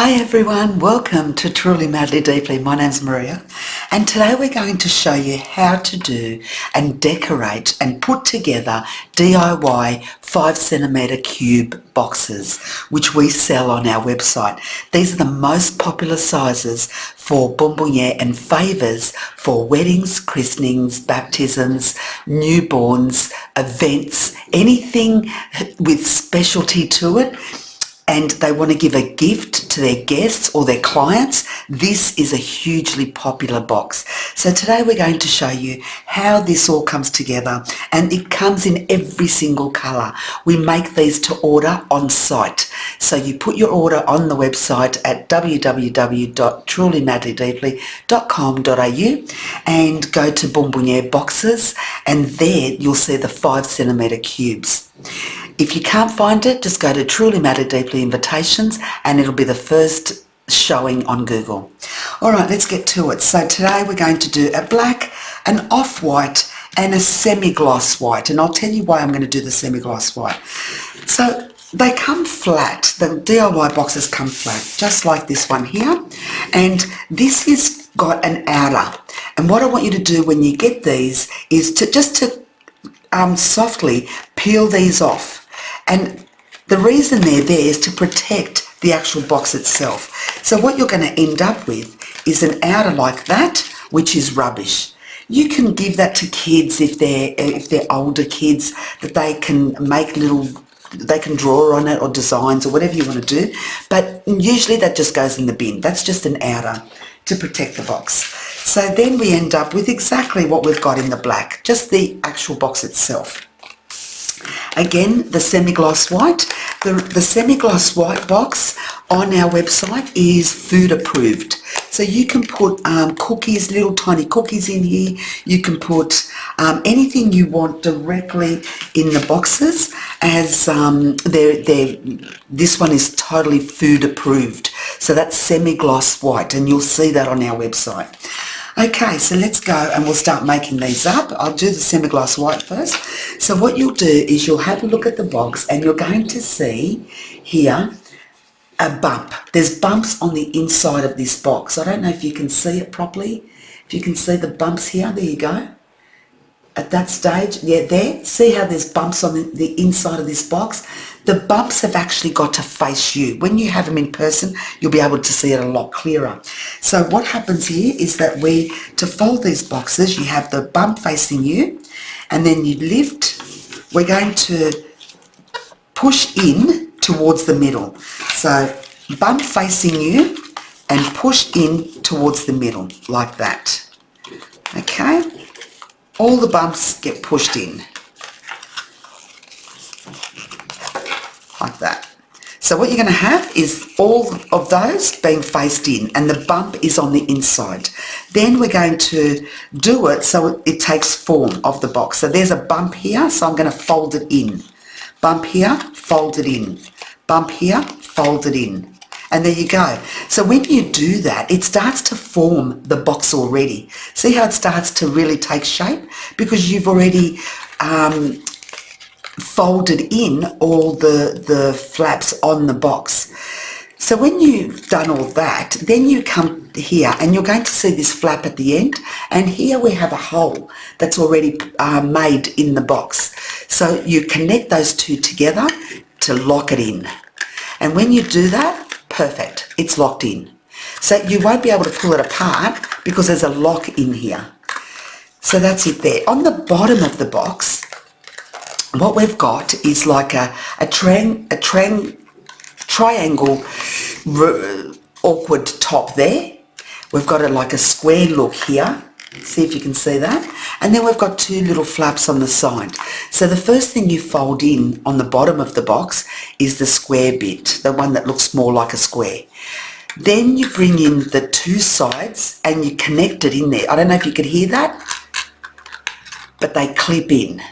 Hi everyone, welcome to Truly Madly Deeply. My name's Maria and today we're going to show you how to do and decorate and put together DIY 5cm cube boxes which we sell on our website. These are the most popular sizes for bomboniere and favours for weddings, christenings, baptisms, newborns, events, anything with specialty to it. And they want to give a gift to their guests or their clients, this is a hugely popular box. So today we're going to show you how this all comes together, and it comes in every single colour. We make these to order on site. So you put your order on the website at www.trulymadlydeeply.com.au and go to Bomboniere boxes, and there you'll see the 5cm cubes. If you can't find it, just go to Truly Madly Deeply Invitations and it'll be the first showing on Google. Alright, let's get to it. So today we're going to do a black, an off-white and a semi-gloss white, and I'll tell you why I'm going to do the semi-gloss white. So they come flat, the DIY boxes come flat, just like this one here, and this has got an outer. And what I want you to do when you get these is to softly peel these off. And the reason they're there is to protect the actual box itself. So what you're going to end up with is an outer like that, which is rubbish. You can give that to kids if they're older kids, that they can make they can draw on it or designs or whatever you want to do. But usually that just goes in the bin. That's just an outer to protect the box. So then we end up with exactly what we've got in the black, just the actual box itself. Again, the semi-gloss white. The semi-gloss white box on our website is food approved. So you can put cookies, little tiny cookies in here. You can put anything you want directly in the boxes, as this one is totally food approved. So that's semi-gloss white, and you'll see that on our website. Okay, so let's go and we'll start making these up. I'll do the semi-gloss white first. So what you'll do is you'll have a look at the box and you're going to see here a bump. There's bumps on the inside of this box. I don't know if you can see it properly. If you can see the bumps here, there you go. At that stage, yeah, there. See how there's bumps on the inside of this box? The bumps have actually got to face you. When you have them in person, you'll be able to see it a lot clearer. So what happens here is that to fold these boxes, you have the bump facing you, and then you lift. We're going to push in towards the middle. So bump facing you and push in towards the middle, like that. Okay? All the bumps get pushed in, like that. So what you're going to have is all of those being faced in, and the bump is on the inside. Then we're going to do it so it takes form of the box. So there's a bump here, so I'm going to fold it in. Bump here, fold it in. Bump here, fold it in. And there you go. So when you do that, it starts to form the box already. See how it starts to really take shape? Because you've already folded in all the flaps on the box. So when you've done all that, then you come here and you're going to see this flap at the end, and here we have a hole that's already made in the box. So you connect those two together to lock it in. And when you do that, perfect, it's locked in. So you won't be able to pull it apart because there's a lock in here. So that's it there. On the bottom of the box, what we've got is like a triangle awkward top there. We've got like a square look here. See if you can see that. And then we've got two little flaps on the side. So the first thing you fold in on the bottom of the box is the square bit, the one that looks more like a square. Then you bring in the two sides and you connect it in there. I don't know if you could hear that, but they clip in.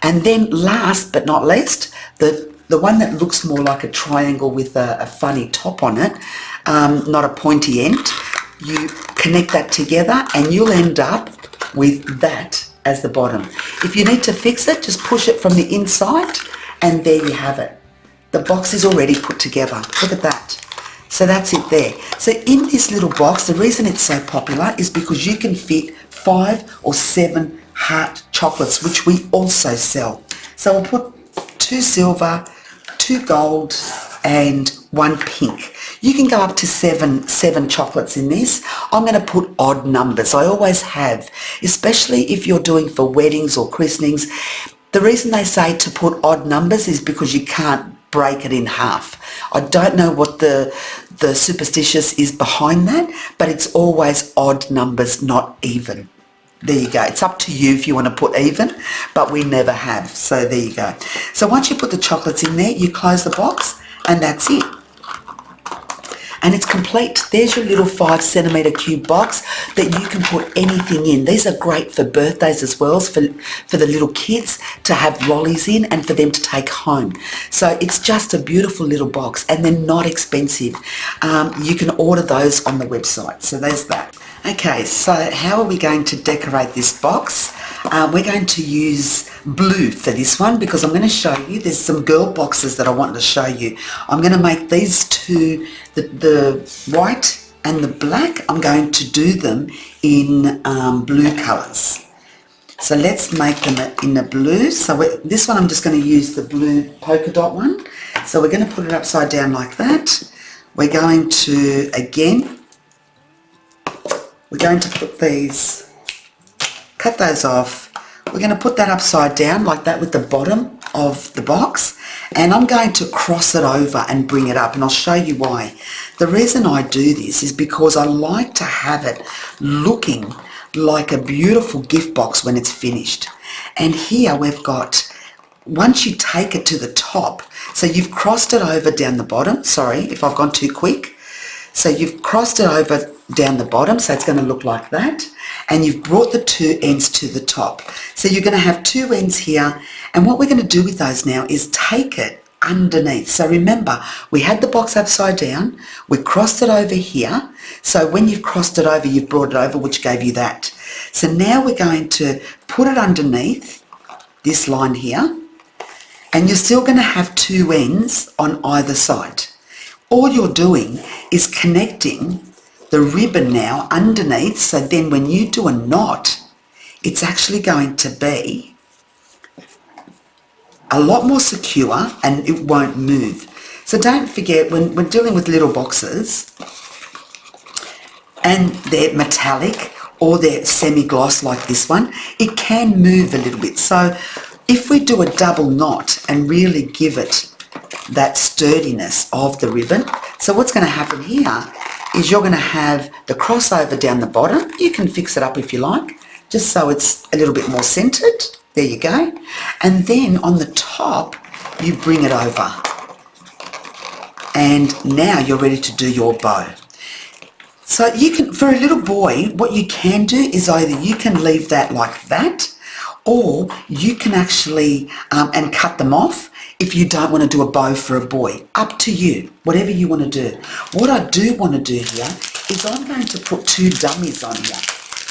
And then last but not least, the one that looks more like a triangle with a funny top on it, not a pointy end, you connect that together and you'll end up with that as the bottom. If you need to fix it, just push it from the inside and there you have it. The box is already put together. Look at that. So that's it there. So in this little box, the reason it's so popular is because you can fit 5 or 7 heart chocolates, which we also sell. So we'll put 2 silver, 2 gold and 1 pink. You can go up to seven chocolates in this. I'm going to put odd numbers. I always have, especially if you're doing for weddings or christenings. The reason they say to put odd numbers is because you can't break it in half. I don't know what the superstitious is behind that, but it's always odd numbers, not even. There you go. It's up to you if you want to put even, but we never have. So there you go. So once you put the chocolates in there, you close the box and that's it. And it's complete. There's your little 5 centimetre cube box that you can put anything in. These are great for birthdays as well, for the little kids to have lollies in and for them to take home. So it's just a beautiful little box and they're not expensive. You can order those on the website. So there's that. Okay, so how are we going to decorate this box? We're going to use blue for this one because I'm going to show you, there's some girl boxes that I wanted to show you. I'm going to make these two, the white and the black, I'm going to do them in blue colours. So let's make them in the blue. So this one I'm just going to use the blue polka dot one. So we're going to put it upside down like that. We're going to, again, we're going to put these, cut those off. We're going to put that upside down like that with the bottom of the box, and I'm going to cross it over and bring it up, and I'll show you why. The reason I do this is because I like to have it looking like a beautiful gift box when it's finished. And here we've got, once you take it to the top, so you've crossed it over down the bottom, sorry if I've gone too quick, so you've crossed it over down the bottom, so it's going to look like that, and you've brought the 2 ends to the top. So you're going to have 2 ends here, and what we're going to do with those now is take it underneath. So remember, we had the box upside down, we crossed it over here, so when you've crossed it over, you've brought it over, which gave you that. So now we're going to put it underneath this line here, and you're still going to have 2 ends on either side. All you're doing is connecting the ribbon now underneath, so then when you do a knot, it's actually going to be a lot more secure and it won't move. So don't forget, when we're dealing with little boxes and they're metallic or they're semi-gloss like this one, it can move a little bit. So if we do a double knot and really give it that sturdiness of the ribbon, so what's going to happen here is you're going to have the crossover down the bottom. You can fix it up if you like, just so it's a little bit more centered. There you go. And then on the top, you bring it over. And now you're ready to do your bow. So you can, for a little boy, what you can do is either you can leave that like that, or you can actually, and cut them off if you don't want to do a bow for a boy. Up to you, whatever you want to do. What I do want to do here is I'm going to put 2 dummies on here,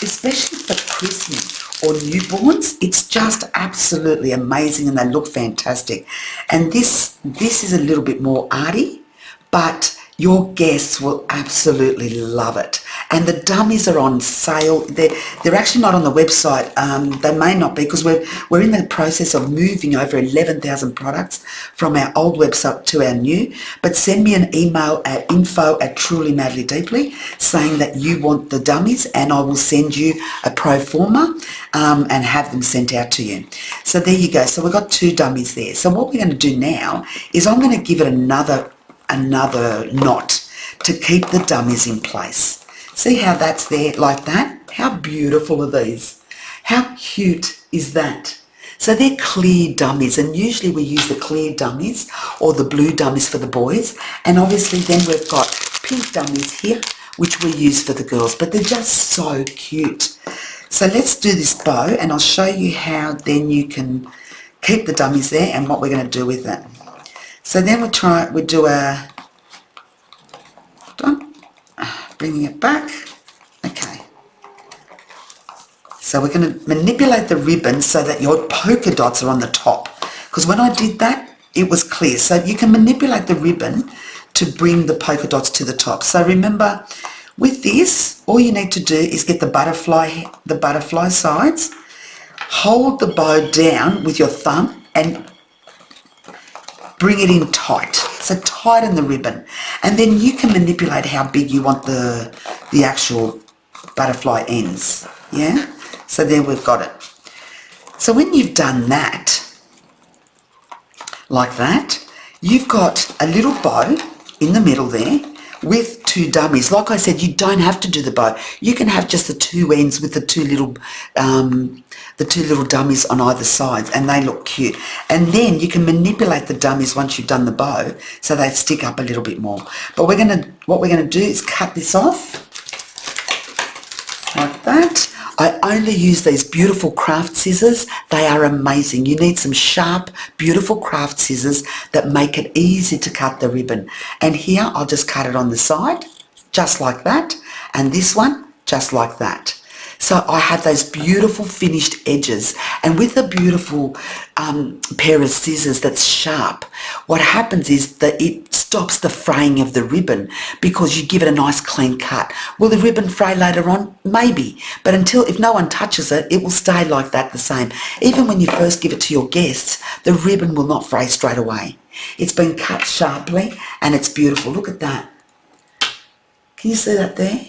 especially for christening or newborns. It's just absolutely amazing and they look fantastic. And this is a little bit more arty, but your guests will absolutely love it. And the dummies are on sale. They're actually not on the website. They may not be, because we're in the process of moving over 11,000 products from our old website to our new. But send me an email at info@trulymadlydeeply saying that you want the dummies, and I will send you a pro forma and have them sent out to you. So there you go. So we've got 2 dummies there. So what we're going to do now is I'm going to give it another knot to keep the dummies in place. See how that's there like that? How beautiful are these? How cute is that? So they're clear dummies, and usually we use the clear dummies or the blue dummies for the boys, and obviously then we've got pink dummies here which we use for the girls, but they're just so cute. So let's do this bow, and I'll show you how then you can keep the dummies there and what we're going to do with it. So then we do a, bringing it back, okay. So we're going to manipulate the ribbon so that your polka dots are on the top, because when I did that, it was clear. So you can manipulate the ribbon to bring the polka dots to the top. So remember, with this, all you need to do is get the butterfly sides, hold the bow down with your thumb and bring it in tight. So tighten the ribbon, and then you can manipulate how big you want the actual butterfly ends. Yeah? So there we've got it. So when you've done that, like that, you've got a little bow in the middle there with two dummies. Like I said, you don't have to do the bow. You can have just the two ends with the two little dummies on either side, and they look cute. And then you can manipulate the dummies once you've done the bow so they stick up a little bit more. But what we're gonna do is cut this off like that. I only use these beautiful craft scissors. They are amazing. You need some sharp, beautiful craft scissors that make it easy to cut the ribbon. And here I'll just cut it on the side, just like that. And this one, just like that. So I have those beautiful finished edges, and with a beautiful pair of scissors that's sharp, what happens is that it stops the fraying of the ribbon because you give it a nice clean cut. Will the ribbon fray later on? Maybe, but if no one touches it, it will stay like that the same. Even when you first give it to your guests, the ribbon will not fray straight away. It's been cut sharply and it's beautiful. Look at that. Can you see that there?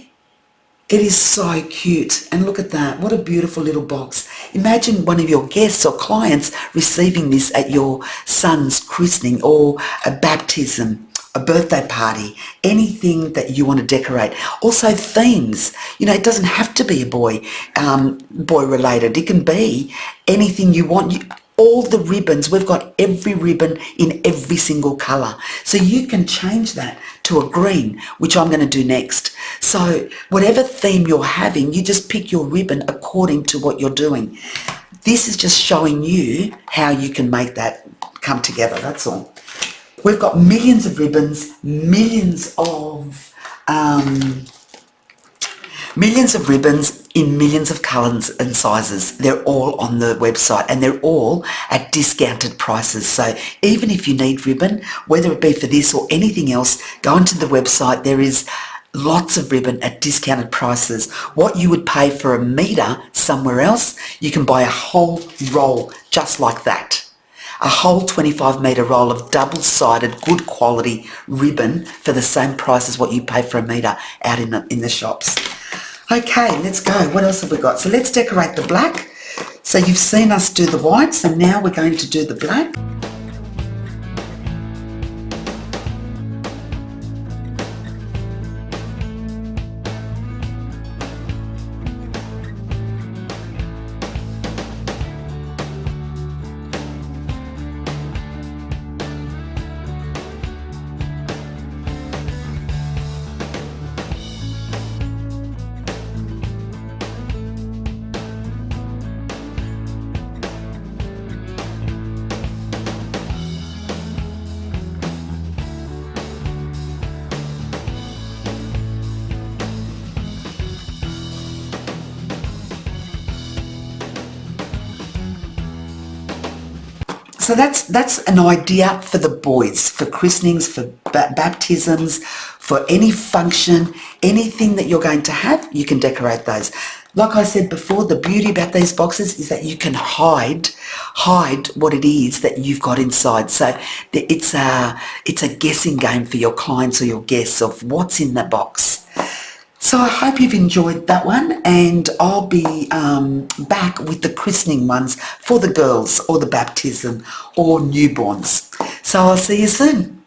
It is so cute, and look at that, what a beautiful little box. Imagine one of your guests or clients receiving this at your son's christening or a baptism, a birthday party, anything that you want to decorate. Also themes, you know, it doesn't have to be a boy related, it can be anything you want. All the ribbons, we've got every ribbon in every single colour. So you can change that to a green, which I'm going to do next. So whatever theme you're having, you just pick your ribbon according to what you're doing. This is just showing you how you can make that come together, that's all. We've got millions of ribbons, millions of ribbons in millions of colours and sizes. They're all on the website and they're all at discounted prices. So even if you need ribbon, whether it be for this or anything else, go onto the website. There is lots of ribbon at discounted prices. What you would pay for a metre somewhere else, you can buy a whole roll just like that. A whole 25 metre roll of double-sided, good quality ribbon for the same price as what you pay for a metre out in the shops. Okay, let's go. What else have we got? So let's decorate the black. So you've seen us do the white, so now we're going to do the black. So that's an idea for the boys, for christenings, for baptisms, for any function, anything that you're going to have, you can decorate those. Like I said before, the beauty about these boxes is that you can hide what it is that you've got inside. So it's a guessing game for your clients or your guests of what's in the box. So I hope you've enjoyed that one, and I'll be back with the christening ones for the girls or the baptism or newborns. So I'll see you soon.